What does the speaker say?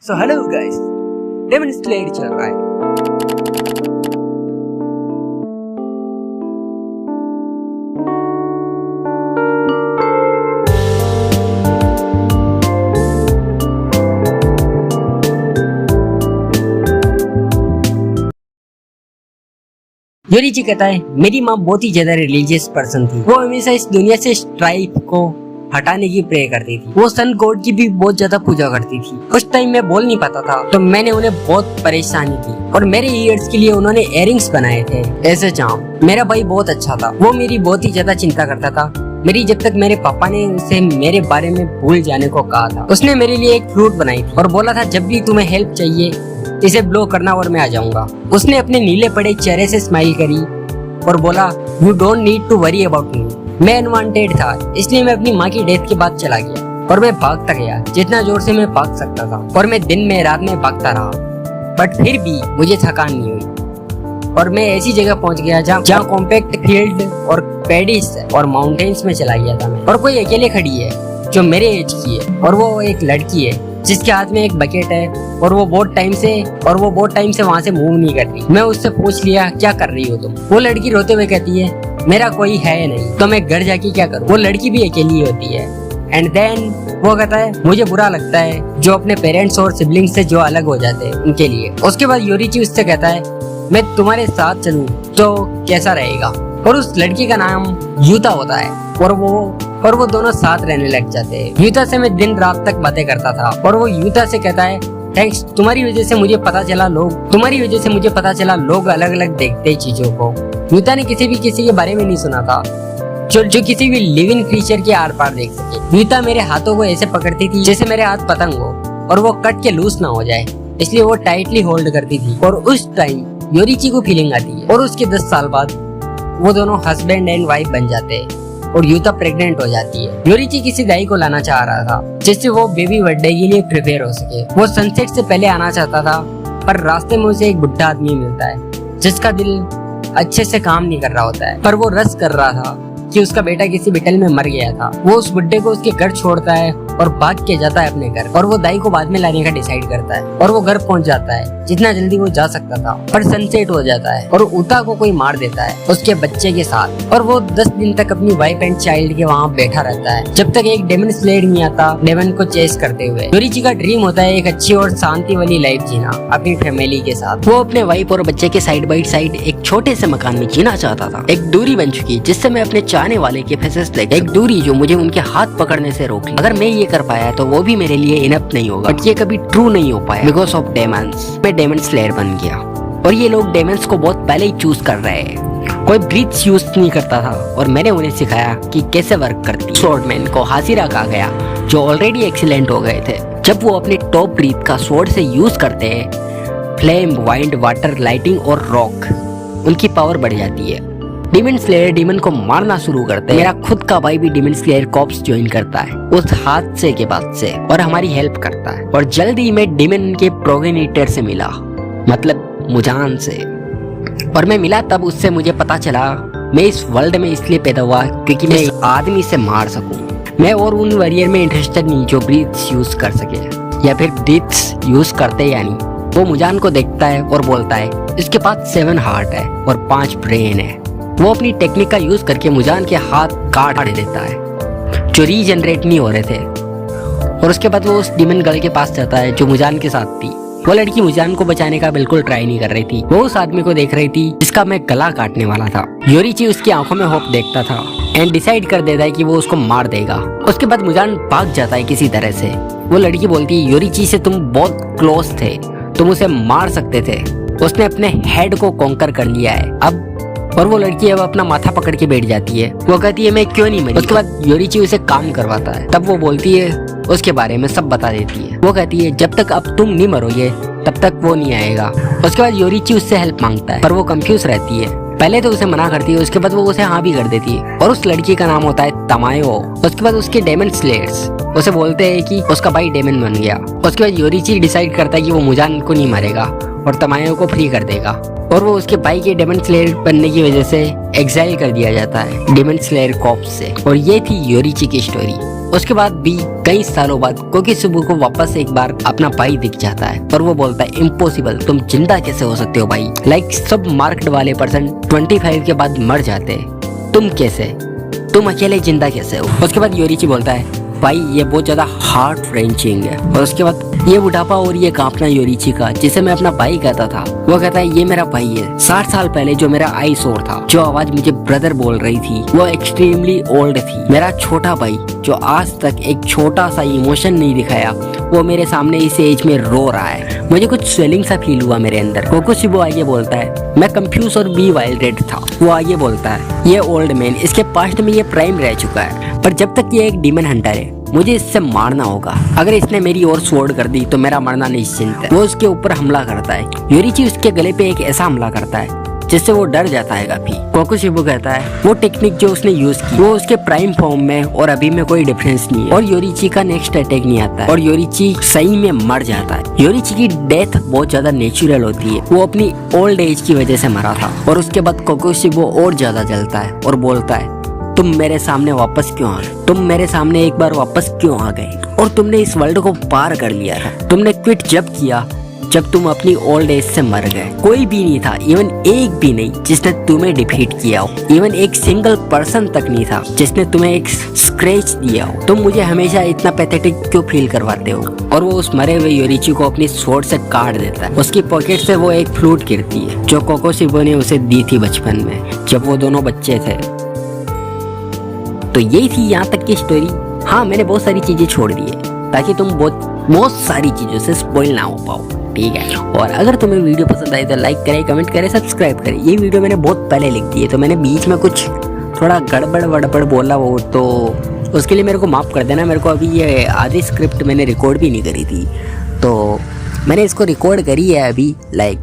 सो hello guys, Demon Slayer चल रहा है। योरीची कहता है मेरी माँ बहुत ही ज्यादा रिलीजियस पर्सन थी। वो हमेशा इस दुनिया से स्ट्राइप को हटाने की प्रे करती थी। वो सन गॉड की भी बहुत ज्यादा पूजा करती थी। उस टाइम मैं बोल नहीं पाता था तो मैंने उन्हें बहुत परेशानी की और मेरे ईयर्स के लिए उन्होंने इयरिंग्स बनाए थे ऐसे चाम। मेरा भाई बहुत अच्छा था, वो मेरी बहुत ही ज्यादा चिंता करता था मेरी, जब तक मेरे पापा ने उसे मेरे बारे में भूल जाने को कहा था। उसने मेरे लिए एक फ्लूट बनाई थी और बोला था जब भी तुम्हें हेल्प चाहिए इसे ब्लो करना और मैं आ जाऊंगा। उसने अपने नीले पड़े चेहरे से स्माइल करी और बोला you don't need to worry about me. मैं अनवांटेड था इसलिए मैं अपनी माँ की डेथ के बाद चला गया और मैं भागता गया जितना जोर से मैं भाग सकता था और मैं दिन में रात में भागता रहा, बट फिर भी मुझे थकान नहीं हुई और मैं ऐसी जगह पहुंच गया जहाँ कॉम्पैक्ट फील्ड और पेडिस और माउंटेन्स में चला गया था मैं। और कोई अकेले खड़ी है जो मेरे एज की है और वो एक लड़की है जिसके हाथ में एक बकेट है और वो बहुत टाइम से वहाँ से मूव नहीं कर रही। मैं उससे पूछ लिया क्या कर रही हो तुम? वो लड़की रोते हुए कहती है मेरा कोई है नहीं तो मैं घर जाके क्या करूँ। वो लड़की भी अकेली होती है एंड देन वो कहता है मुझे बुरा लगता है जो अपने पेरेंट्स और सिबलिंग्स से जो अलग हो जाते हैं उनके लिए। उसके बाद योरीची उससे कहता है मैं तुम्हारे साथ चलूं तो कैसा रहेगा? और उस लड़की का नाम यूता होता है और वो दोनों साथ रहने लग जाते हैं। यूता से मैं दिन रात तक बातें करता था और वो यूता से कहता है थैंक्स, तुम्हारी वजह से मुझे पता चला लोग अलग अलग देखते हैं चीजों को। यूता ने किसी के बारे में नहीं सुना था जो किसी भी लिविंग क्रीचर के आर पार देख सके। यूता मेरे हाथों को ऐसे पकड़ती थी जैसे मेरे हाथ पतंग हो और वो कट के लूज ना हो जाए, इसलिए वो टाइटली होल्ड करती थी। और उस टाइम योरीची को फीलिंग आती है और उसके 10 साल बाद वो दोनों हस्बैंड एंड वाइफ बन जाते हैं और यूता प्रेग्नेंट हो जाती है। योरीची किसी दाई को लाना चाह रहा था जिससे वो बेबी बर्थडे के लिए प्रिपेयर हो सके। वो सनसेट से पहले आना चाहता था पर रास्ते में उसे एक बुढ़ा आदमी मिलता है जिसका दिल अच्छे से काम नहीं कर रहा होता है, पर वो रस कर रहा था कि उसका बेटा किसी बिटल में मर गया था। वो उस बुड्ढे को उसके घर छोड़ता है और भाग के जाता है अपने घर और वो दाई को बाद में लाने का डिसाइड करता है और वो घर पहुंच जाता है जितना जल्दी वो जा सकता था। पर सनसेट हो जाता है और उता को कोई मार देता है उसके बच्चे के साथ और वो 10 दिन तक अपनी वाइफ एंड चाइल्ड के वहाँ बैठा रहता है जब तक एक डेमन स्लेयर नहीं आता डेमन को चेस करते हुए। योरीची का ड्रीम होता है एक अच्छी और शांति वाली लाइफ जीना अपनी फैमिली के साथ। वो अपने वाइफ और बच्चे के साइड बाई साइड एक छोटे से मकान में जीना चाहता था। एक दूरी बन चुकी जिससे मैं अपने चाहने वाले के फेसेस देख, एक दूरी जो मुझे उनके हाथ पकड़ने से रोक ली। अगर मैं ये कर पाया तो वो भी मेरे लिए इनफ नहीं होगा, बट ये कभी ट्रू नहीं हो पाया बिकॉज ऑफ डेमन्स। मैं डेमन स्लेयर बन गया और ये लोग डेमन्स को बहुत पहले ही चूज कर रहे हैं। कोई ब्रीथ यूज नहीं करता था और मैंने उन्हें सिखाया कि कैसे वर्क करती। स्वॉर्डमैन को हाजिरा कहा गया जो ऑलरेडी एक्सीलेंट हो गए थे। जब वो अपने टॉप ब्रीथ का स्वॉर्ड से यूज करते हैं, फ्लेम, वाइंड, वाटर, लाइटिंग और रॉक, उनकी पावर बढ़ जाती है। डेमन स्लेयर डेमन को मारना शुरू करते हैं। मेरा खुद का भाई भी डेमन स्लेयर कॉर्प्स ज्वाइन करता है उस हादसे के बाद से और हमारी हेल्प करता है। और जल्दी ही मैं डेमन के प्रोगेनिटर से मिला, मतलब मुजान से। और मैं मिला तब उससे मुझे पता चला मैं इस वर्ल्ड में इसलिए पैदा हुआ क्योंकि मैं इस आदमी से मार सकूं। मैं और उन वॉरियर में इंटरेस्टेड नहीं जो ब्रीथ्स यूज कर सके या फिर ब्रीथ्स यूज करते या नहीं। वो मुजान को देखता है और बोलता है इसके पास 7 हार्ट है और 5 ब्रेन है। वो अपनी टेक्निक का यूज करके मुजान के हाथ काट देता है जो रीजनरेट नहीं हो रहे थे और उसके बाद वो उस डीमन गर्ल के पास जाता है जो मुजान के साथ थी। वो लड़की मुजान को बचाने का बिल्कुल ट्राई नहीं कर रही थी, वो उस आदमी को देख रही थी जिसका मैं गला काटने वाला था। योरीची उसकी आंखों में होप देखता था एंड डिसाइड कर देता है कि वो उसको मार देगा। उसके बाद मुजान भाग जाता है किसी तरह से। वो लड़की बोलती है योरीची से तुम बहुत क्लोज थे, तुम उसे मार सकते थे, उसने अपने हेड को कॉन्कर कर लिया है अब। और वो लड़की अब अपना माथा पकड़ के बैठ जाती है। वो कहती है मैं क्यों नहीं मरी। उसके बाद योरीची उसे काम करवाता है। तब वो बोलती है उसके बारे में सब बता देती है। वो कहती है जब तक अब तुम नहीं मरोगे तब तक वो नहीं आएगा। उसके बाद योरीची उससे हेल्प मांगता है पर वो कंफ्यूज रहती है। पहले तो उसे मना करती है, उसके बाद वो उसे हाँ भी कर देती है। और उस लड़की का नाम होता है तमायो। उसके बाद उसके डेमन स्लेयर्स उसे बोलते हैं कि उसका भाई डेमन बन गया। उसके बाद योरीची डिसाइड करता है कि वो मुजान को नहीं मारेगा और तमायो को फ्री कर देगा और वो उसके भाई के डेमन स्लेयर बनने की वजह से एग्जाइल कर दिया जाता है डेमन स्लेयर कॉर्प्स से। और ये थी योरीची की स्टोरी। उसके बाद भी कई सालों बाद कोकोशिबा को वापस एक बार अपना भाई दिख जाता है और वो बोलता है इम्पॉसिबल, तुम जिंदा कैसे हो सकते हो भाई? लाइक सब मार्केट वाले पर्सन 25 के बाद मर जाते हैं, तुम कैसे, तुम अकेले जिंदा कैसे हो? उसके बाद योरिची बोलता है भाई ये बहुत ज्यादा हार्ट रेंचिंग है। और उसके बाद ये बुढ़ापा और ये कांपना योरिची का, जिसे मैं अपना भाई कहता था, वो कहता है ये मेरा भाई है। 60 साल पहले जो मेरा आई सोर था, जो आवाज मुझे ब्रदर बोल रही थी, वो एक्सट्रीमली ओल्ड थी। मेरा छोटा भाई जो आज तक एक छोटा सा इमोशन नहीं दिखाया, वो मेरे सामने इस एज में रो रहा है। मुझे कुछ स्वेलिंग सा फील हुआ मेरे अंदर। कोकोशिबा आगे बोलता है मैं कंफ्यूज और बी वाइल्डेड था। वो आगे बोलता है ये ओल्ड मैन, इसके पास्ट में ये प्राइम रह चुका है, पर जब तक ये एक डीमन हंटर है, मुझे इससे मारना होगा। अगर इसने मेरी ओर स्वॉर्ड कर दी तो मेरा मरना निश्चित है। वो उसके ऊपर हमला करता है। योरिची उसके गले पे एक ऐसा हमला करता है जिससे वो डर जाता है काफी। कोकोशिबा कहता है वो टेक्निक जो उसने यूज की वो उसके प्राइम फॉर्म में और अभी में कोई डिफरेंस नहीं है, और योरिची का नेक्स्ट अटैक नहीं आता है और योरिची सही में मर जाता है। योरिची की डेथ बहुत ज्यादा नेचुरल होती है, वो अपनी ओल्ड एज की वजह से मरा था। और उसके बाद कोकोशिबा और ज्यादा जलता है और बोलता है तुम मेरे सामने वापस क्यों आ गए? तुम मेरे सामने एक बार वापस क्यों आ गए? और तुमने इस वर्ल्ड को पार कर लिया था। तुमने क्विट जब किया जब तुम अपनी ओल्ड एज से मर गए। कोई भी नहीं था, इवन एक भी नहीं, जिसने तुम्हें डिफीट किया हो। इवन एक सिंगल पर्सन तक नहीं था जिसने तुम्हें एक स्क्रैच दिया हो। तुम मुझे हमेशा इतना पैथेटिक क्यों फील करवाते हो? और वो उस मरे हुए योरिची को अपनी स्वॉर्ड से काट देता है। उसकी पॉकेट से वो एक फ्लूट गिरती है जो कोकोशिबा ने उसे दी थी बचपन में जब वो दोनों बच्चे थे। तो यही थी यहाँ तक की स्टोरी। हाँ, मैंने बहुत सारी चीजें छोड़ दी है ताकि तुम बहुत सारी चीजों से स्पॉइल ना हो पाओ, ठीक है? और अगर तुम्हें वीडियो पसंद आई तो लाइक करें, कमेंट करें, सब्सक्राइब करें। ये वीडियो मैंने बहुत पहले लिख दी है, तो मैंने बीच में कुछ थोड़ा गड़बड़ वड़बड़ बोला वो, तो उसके लिए मेरे को माफ़ कर देना। मेरे को अभी ये आधी स्क्रिप्ट मैंने रिकॉर्ड भी नहीं करी थी, तो मैंने इसको रिकॉर्ड करी है अभी लाइक